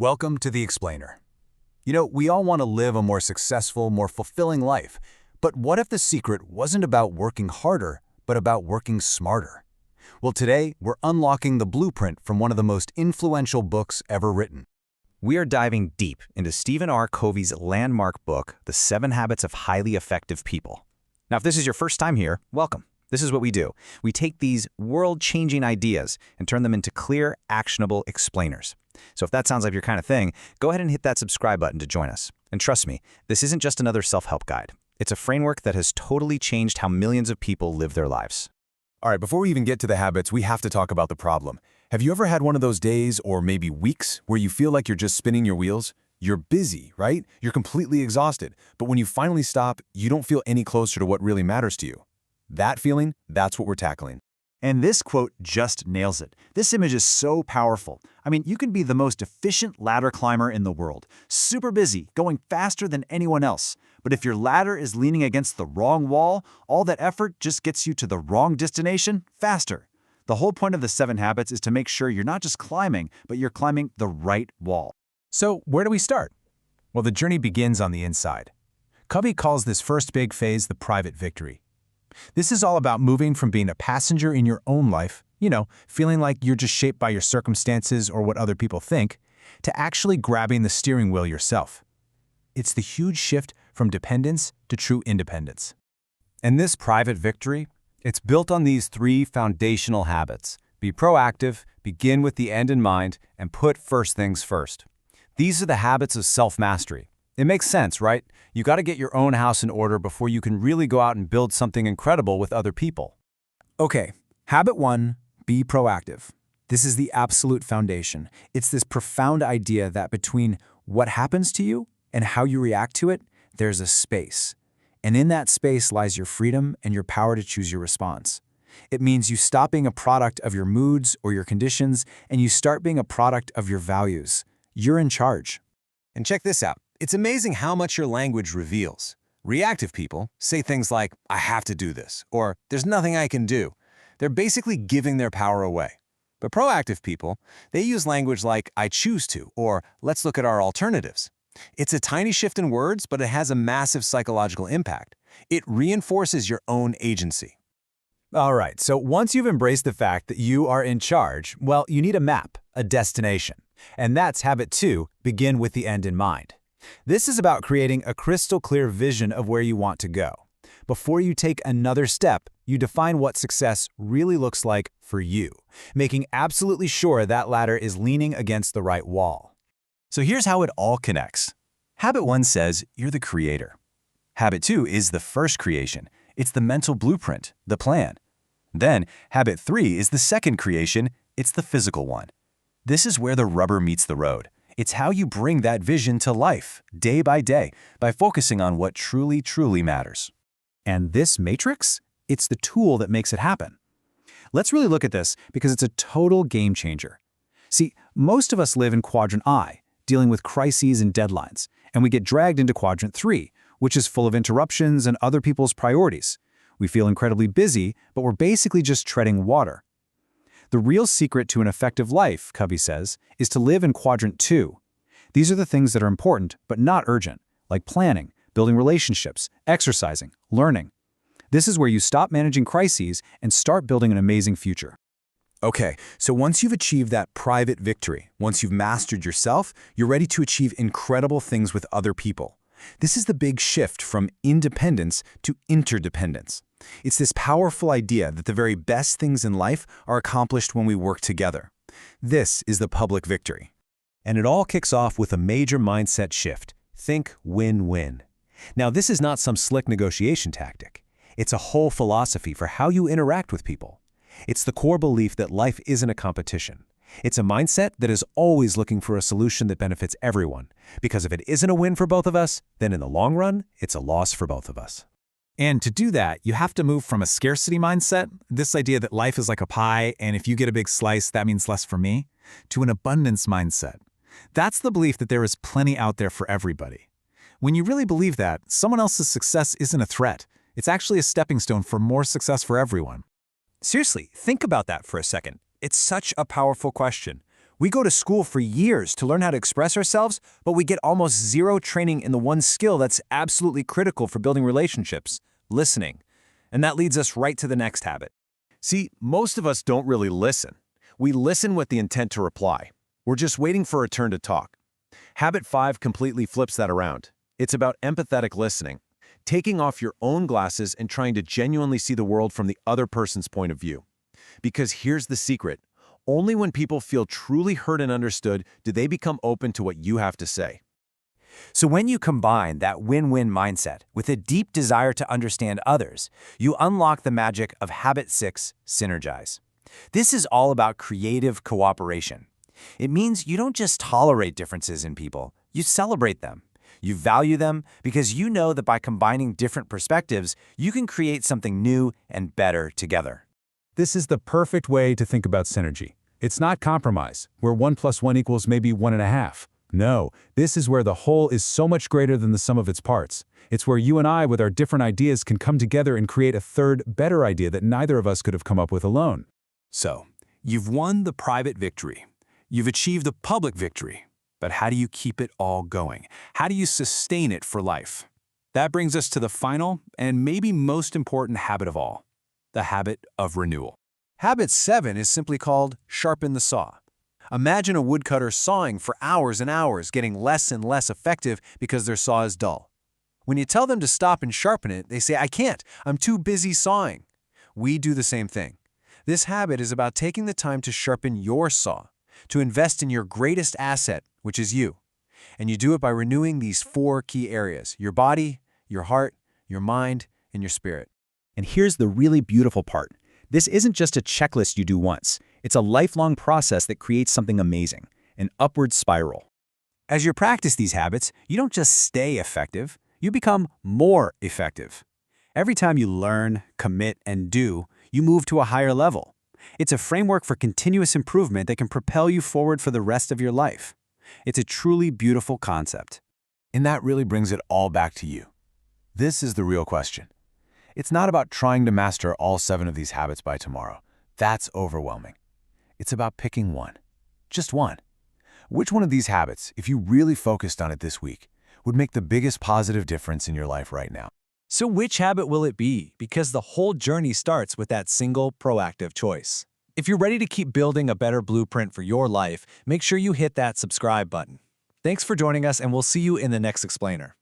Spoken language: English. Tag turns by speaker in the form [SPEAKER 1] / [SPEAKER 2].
[SPEAKER 1] Welcome to The Explainer. We all want to live a more successful, more fulfilling life. But what if the secret wasn't about working harder, but about working smarter? Well, today, we're unlocking the blueprint from one of the most influential books ever written.
[SPEAKER 2] We are diving deep into Stephen R. Covey's landmark book, The 7 Habits of Highly Effective People. Now, if this is your first time here, welcome. This is what we do. We take these world-changing ideas and turn them into clear, actionable explainers. So if that sounds like your kind of thing, go ahead and hit that subscribe button to join us. And trust me, this isn't just another self-help guide. It's a framework that has totally changed how millions of people live their lives.
[SPEAKER 1] All right, before we even get to the habits, we have to talk about the problem. Have you ever had one of those days, or maybe weeks, where you feel like you're just spinning your wheels? You're busy, right? You're completely exhausted. But when you finally stop, you don't feel any closer to what really matters to you. That feeling, that's what we're tackling.
[SPEAKER 3] And this quote just nails it. This image is so powerful. I mean, you can be the most efficient ladder climber in the world, super busy, going faster than anyone else. But if your ladder is leaning against the wrong wall, all that effort just gets you to the wrong destination faster. The whole point of the 7 habits is to make sure you're not just climbing, but you're climbing the right wall.
[SPEAKER 1] So where do we start? Well, the journey begins on the inside. Covey calls this first big phase the private victory. This is all about moving from being a passenger in your own life, feeling like you're just shaped by your circumstances or what other people think, to actually grabbing the steering wheel yourself. It's the huge shift from dependence to true independence.
[SPEAKER 4] And this private victory, it's built on these 3 foundational habits. Be proactive, begin with the end in mind, and put first things first. These are the habits of self-mastery. It makes sense, right? You got to get your own house in order before you can really go out and build something incredible with other people.
[SPEAKER 5] Okay, habit 1, be proactive. This is the absolute foundation. It's this profound idea that between what happens to you and how you react to it, there's a space. And in that space lies your freedom and your power to choose your response. It means you stop being a product of your moods or your conditions, and you start being a product of your values. You're in charge.
[SPEAKER 6] And check this out. It's amazing how much your language reveals. Reactive people say things like, I have to do this, or there's nothing I can do. They're basically giving their power away. But proactive people, they use language like, I choose to, or let's look at our alternatives. It's a tiny shift in words, but it has a massive psychological impact. It reinforces your own agency.
[SPEAKER 1] All right, so once you've embraced the fact that you are in charge, well, you need a map, a destination. And that's habit 2, begin with the end in mind. This is about creating a crystal clear vision of where you want to go. Before you take another step, you define what success really looks like for you, making absolutely sure that ladder is leaning against the right wall.
[SPEAKER 2] So here's how it all connects. Habit 1 says you're the creator. Habit 2 is the first creation. It's the mental blueprint, the plan. Then, habit 3 is the second creation. It's the physical one. This is where the rubber meets the road. It's how you bring that vision to life, day by day, by focusing on what truly, truly matters.
[SPEAKER 5] And this matrix, it's the tool that makes it happen. Let's really look at this because it's a total game changer. See, most of us live in quadrant I, dealing with crises and deadlines, and we get dragged into quadrant 3, which is full of interruptions and other people's priorities. We feel incredibly busy, but we're basically just treading water. The real secret to an effective life, Covey says, is to live in quadrant 2. These are the things that are important but not urgent, like planning, building relationships, exercising, learning. This is where you stop managing crises and start building an amazing future.
[SPEAKER 1] Okay, so once you've achieved that private victory, once you've mastered yourself, you're ready to achieve incredible things with other people. This is the big shift from independence to interdependence. It's this powerful idea that the very best things in life are accomplished when we work together. This is the public victory.
[SPEAKER 4] And it all kicks off with a major mindset shift. Think win-win. Now, this is not some slick negotiation tactic. It's a whole philosophy for how you interact with people. It's the core belief that life isn't a competition. It's a mindset that is always looking for a solution that benefits everyone. Because if it isn't a win for both of us, then in the long run, it's a loss for both of us.
[SPEAKER 3] And to do that, you have to move from a scarcity mindset, this idea that life is like a pie, and if you get a big slice, that means less for me, to an abundance mindset. That's the belief that there is plenty out there for everybody. When you really believe that, someone else's success isn't a threat. It's actually a stepping stone for more success for everyone.
[SPEAKER 4] Seriously, think about that for a second. It's such a powerful question.
[SPEAKER 2] We go to school for years to learn how to express ourselves, but we get almost zero training in the one skill that's absolutely critical for building relationships: listening. And that leads us right to the next habit.
[SPEAKER 4] See, most of us don't really listen. We listen with the intent to reply. We're just waiting for a turn to talk. Habit 5 completely flips that around. It's about empathetic listening, taking off your own glasses and trying to genuinely see the world from the other person's point of view. Because here's the secret. Only when people feel truly heard and understood do they become open to what you have to say.
[SPEAKER 2] So when you combine that win-win mindset with a deep desire to understand others, you unlock the magic of Habit 6, Synergize. This is all about creative cooperation. It means you don't just tolerate differences in people, you celebrate them. You value them because you know that by combining different perspectives, you can create something new and better together.
[SPEAKER 5] This is the perfect way to think about synergy. It's not compromise, where 1 + 1 equals maybe 1.5. No, this is where the whole is so much greater than the sum of its parts. It's where you and I, with our different ideas, can come together and create a third, better idea that neither of us could have come up with alone.
[SPEAKER 6] So, you've won the private victory. You've achieved the public victory. But how do you keep it all going? How do you sustain it for life? That brings us to the final and maybe most important habit of all, the habit of renewal. Habit 7 is simply called sharpen the saw. Imagine a woodcutter sawing for hours and hours, getting less and less effective because their saw is dull. When you tell them to stop and sharpen it, they say, "I can't, I'm too busy sawing." We do the same thing. This habit is about taking the time to sharpen your saw, to invest in your greatest asset, which is you. And you do it by renewing these 4 key areas: your body, your heart, your mind, and your spirit.
[SPEAKER 5] And here's the really beautiful part. This isn't just a checklist you do once. It's a lifelong process that creates something amazing, an upward spiral.
[SPEAKER 2] As you practice these habits, you don't just stay effective, you become more effective. Every time you learn, commit, and do, you move to a higher level. It's a framework for continuous improvement that can propel you forward for the rest of your life. It's a truly beautiful concept.
[SPEAKER 4] And that really brings it all back to you. This is the real question. It's not about trying to master all 7 of these habits by tomorrow. That's overwhelming. It's about picking one. Just one. Which one of these habits, if you really focused on it this week, would make the biggest positive difference in your life right now?
[SPEAKER 6] So which habit will it be? Because the whole journey starts with that single proactive choice. If you're ready to keep building a better blueprint for your life, make sure you hit that subscribe button. Thanks for joining us, and we'll see you in the next explainer.